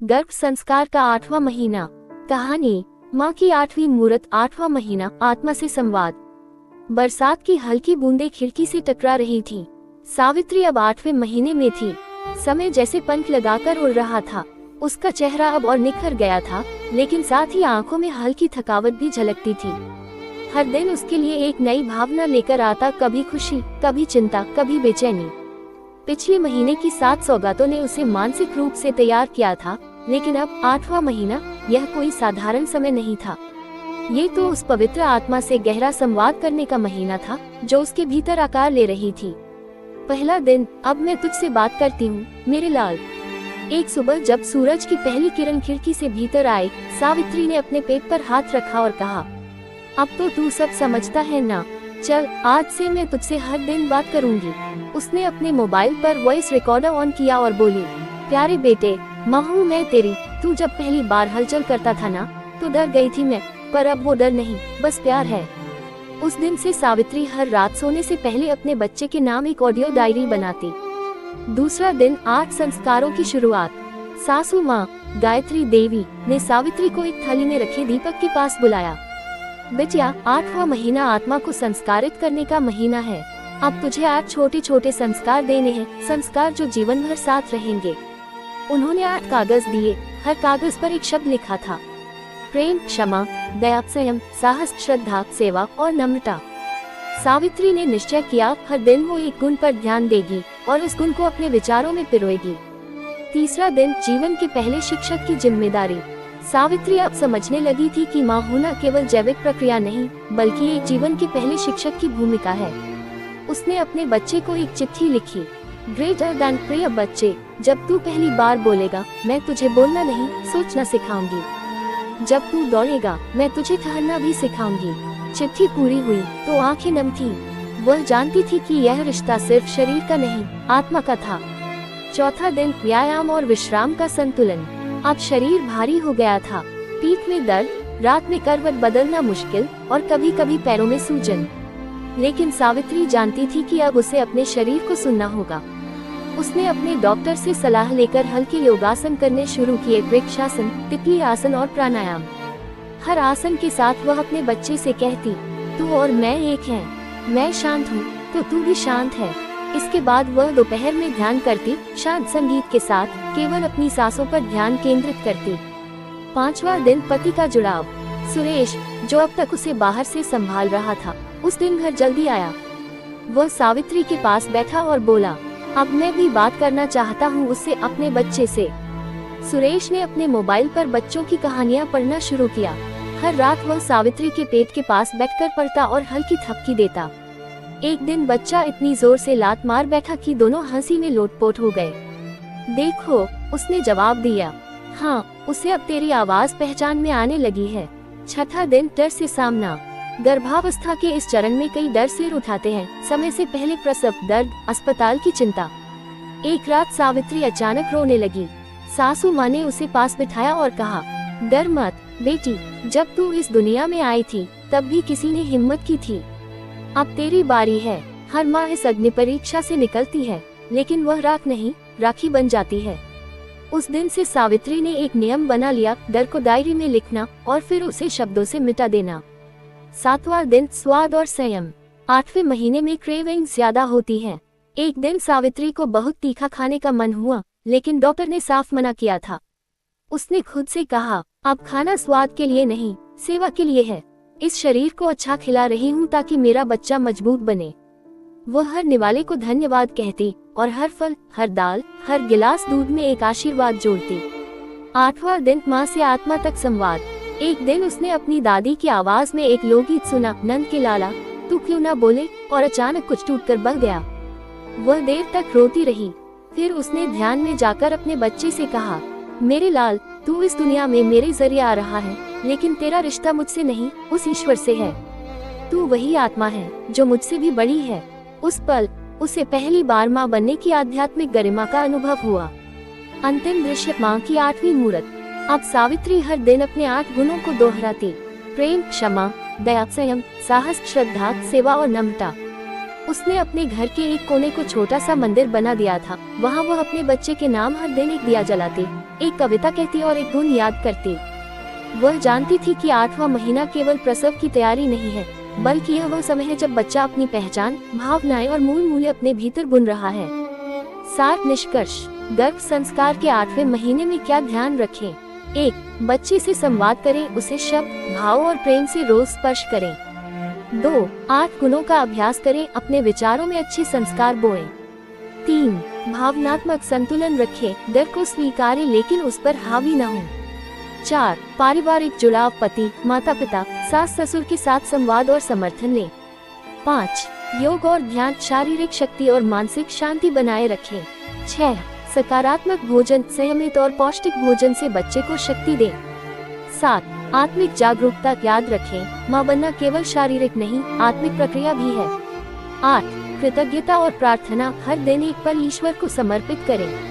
गर्भ संस्कार का 8वां महीना। कहानी माँ की 8वीं मूरत। 8वां महीना, आत्मा से संवाद। बरसात की हल्की बूंदें खिड़की से टकरा रही थीं। सावित्री अब 8वें महीने में थी। समय जैसे पंख लगाकर उड़ रहा था। उसका चेहरा अब और निखर गया था, लेकिन साथ ही आंखों में हल्की थकावट भी झलकती थी। हर दिन उसके लिए एक नई भावना लेकर आता, कभी खुशी, कभी चिंता, कभी बेचैनी। पिछले महीने की 7 सौगातों ने उसे मानसिक रूप से तैयार किया था, लेकिन अब 8वां महीना, यह कोई साधारण समय नहीं था। ये तो उस पवित्र आत्मा से गहरा संवाद करने का महीना था, जो उसके भीतर आकार ले रही थी। पहला दिन, अब मैं तुझसे बात करती हूँ मेरे लाल। एक सुबह जब सूरज की पहली किरण खिड़की से भीतर आई, सावित्री ने अपने पेट पर हाथ रखा और कहा, अब तो तू सब समझता है ना। चल, आज से मैं तुझसे हर दिन बात करूंगी। उसने अपने मोबाइल पर वॉइस रिकॉर्डर ऑन किया और बोली, प्यारे बेटे, माँ हूँ मैं तेरी। तू जब पहली बार हलचल करता था ना, तो डर गई थी मैं, पर अब वो डर नहीं, बस प्यार है। उस दिन से सावित्री हर रात सोने से पहले अपने बच्चे के नाम एक ऑडियो डायरी बनाती। दूसरा दिन, 8 संस्कारों की शुरुआत। सासू माँ गायत्री देवी ने सावित्री को एक थाली में रखे दीपक के पास बुलाया। बेटिया, 8वां महीना आत्मा को संस्कारित करने का महीना है। अब तुझे 8 छोटे छोटे संस्कार देने हैं, संस्कार जो जीवन भर साथ रहेंगे। उन्होंने 8 कागज दिए। हर कागज पर एक शब्द लिखा था, प्रेम, क्षमा, दया, संयम, साहस, श्रद्धा, सेवा और नम्रता। सावित्री ने निश्चय किया, हर दिन वो एक गुण पर ध्यान देगी और उस गुण को अपने विचारों में पिरोएगी। तीसरा दिन, जीवन के पहले शिक्षक की जिम्मेदारी। सावित्री अब समझने लगी थी कि माँ होना केवल जैविक प्रक्रिया नहीं, बल्कि एक जीवन के पहले शिक्षक की भूमिका है। उसने अपने बच्चे को एक चिट्ठी लिखी, ग्रेटर दैन, प्रिय बच्चे, जब तू पहली बार बोलेगा, मैं तुझे बोलना नहीं, सोचना सिखाऊंगी। जब तू दौड़ेगा, मैं तुझे ठहरना भी सिखाऊंगी। चिट्ठी पूरी हुई तो आंखें नम थी। वह जानती थी कि यह रिश्ता सिर्फ शरीर का नहीं, आत्मा का था। चौथा दिन, व्यायाम और विश्राम का संतुलन। अब शरीर भारी हो गया था, पीठ में दर्द, रात में करवट बदलना मुश्किल और कभी कभी पैरों में सूजन। लेकिन सावित्री जानती थी कि अब उसे अपने शरीर को सुनना होगा। उसने अपने डॉक्टर से सलाह लेकर हल्के योगासन करने शुरू किए, वृक्षासन, तितली आसन और प्राणायाम। हर आसन के साथ वह अपने बच्चे से कहती, तू और मैं एक हैं, मैं शांत हूँ तो तू भी शांत है। इसके बाद वह दोपहर में ध्यान करती, शांत संगीत के साथ, केवल अपनी सांसों पर ध्यान केंद्रित करती। 5वां दिन, पति का जुड़ाव। सुरेश, जो अब तक उसे बाहर से संभाल रहा था, उस दिन घर जल्दी आया। वह सावित्री के पास बैठा और बोला, अब मैं भी बात करना चाहता हूँ उससे, अपने बच्चे से। सुरेश ने अपने मोबाइल पर बच्चों की कहानियाँ पढ़ना शुरू किया। हर रात वह सावित्री के पेट के पास बैठकर पढ़ता और हल्की थपकी देता। एक दिन बच्चा इतनी जोर से लात मार बैठा कि दोनों हंसी में लोटपोट हो गए। देखो, उसने जवाब दिया, हाँ, उसे अब तेरी आवाज पहचान में आने लगी है। छठा दिन, डर से सामना। गर्भावस्था के इस चरण में कई डर सिर उठाते हैं, समय से पहले प्रसव, दर्द, अस्पताल की चिंता। एक रात सावित्री अचानक रोने लगी। सासू माँ ने उसे पास बिठाया और कहा, डर मत बेटी, जब तू इस दुनिया में आई थी तब भी किसी ने हिम्मत की थी। अब तेरी बारी है। हर माँ इस अग्नि परीक्षा से निकलती है, लेकिन वह राख नहीं, राखी बन जाती है। उस दिन से सावित्री ने एक नियम बना लिया, डर को डायरी में लिखना और फिर उसे शब्दों से मिटा देना। 7वां दिन, स्वाद और संयम। 8वें महीने में क्रेविंग ज्यादा होती है। एक दिन सावित्री को बहुत तीखा खाने का मन हुआ, लेकिन डॉक्टर ने साफ मना किया था। उसने खुद से कहा, अब खाना स्वाद के लिए नहीं, सेवा के लिए है। इस शरीर को अच्छा खिला रही हूँ ताकि मेरा बच्चा मजबूत बने। वह हर निवाले को धन्यवाद कहती और हर फल, हर दाल, हर गिलास दूध में एक आशीर्वाद जोड़ती। 8वां दिन, माँ से आत्मा तक संवाद। एक दिन उसने अपनी दादी की आवाज में एक लोकगीत सुना, नंद के लाला, तू क्यों ना बोले, और अचानक कुछ टूटकर बह गया। वह देर तक रोती रही। फिर उसने ध्यान में जाकर अपने बच्चे से कहा, मेरे लाल, तू इस दुनिया में मेरे जरिए आ रहा है, लेकिन तेरा रिश्ता मुझसे नहीं, उस ईश्वर से है। तू वही आत्मा है जो मुझसे भी बड़ी है। उस पल उसे पहली बार माँ बनने की आध्यात्मिक गरिमा का अनुभव हुआ। अंतिम दृश्य, माँ की 8वीं मूरत। अब सावित्री हर दिन अपने 8 गुणों को दोहराती, प्रेम, क्षमा, दया, संयम, साहस, श्रद्धा, सेवा और नम्रता। उसने अपने घर के एक कोने को छोटा सा मंदिर बना दिया था। वहाँ वह अपने बच्चे के नाम हर दिन एक दिया जलाती। एक कविता कहती और एक गुण याद करती। वह जानती थी कि 8वां महीना केवल प्रसव की तैयारी नहीं है, बल्कि यह वह समय है जब बच्चा अपनी पहचान, भावनाएं और मूल मूल्य अपने भीतर बुन रहा है। सार निष्कर्ष। गर्भ संस्कार के 8वें महीने में क्या ध्यान रखें? 1. बच्चे से संवाद करें, उसे शब्द, भाव और प्रेम से रोज स्पर्श करें। 2. 8 गुणों का अभ्यास करें, अपने विचारों में अच्छे संस्कार बोएं। 3. भावनात्मक संतुलन रखें, डर को स्वीकारें लेकिन उस पर हावी न हो। 4. पारिवारिक जुड़ाव, पति, माता पिता, सास ससुर के साथ संवाद और समर्थन लें। 5. योग और ध्यान, शारीरिक शक्ति और मानसिक शांति बनाए रखें। 6. सकारात्मक भोजन, संयमित और पौष्टिक भोजन से बच्चे को शक्ति दें। 7. आत्मिक जागरूकता, याद रखें, मां बनना केवल शारीरिक नहीं, आत्मिक प्रक्रिया भी है। 8. कृतज्ञता और प्रार्थना, हर दिन एक पल ईश्वर को समर्पित करें।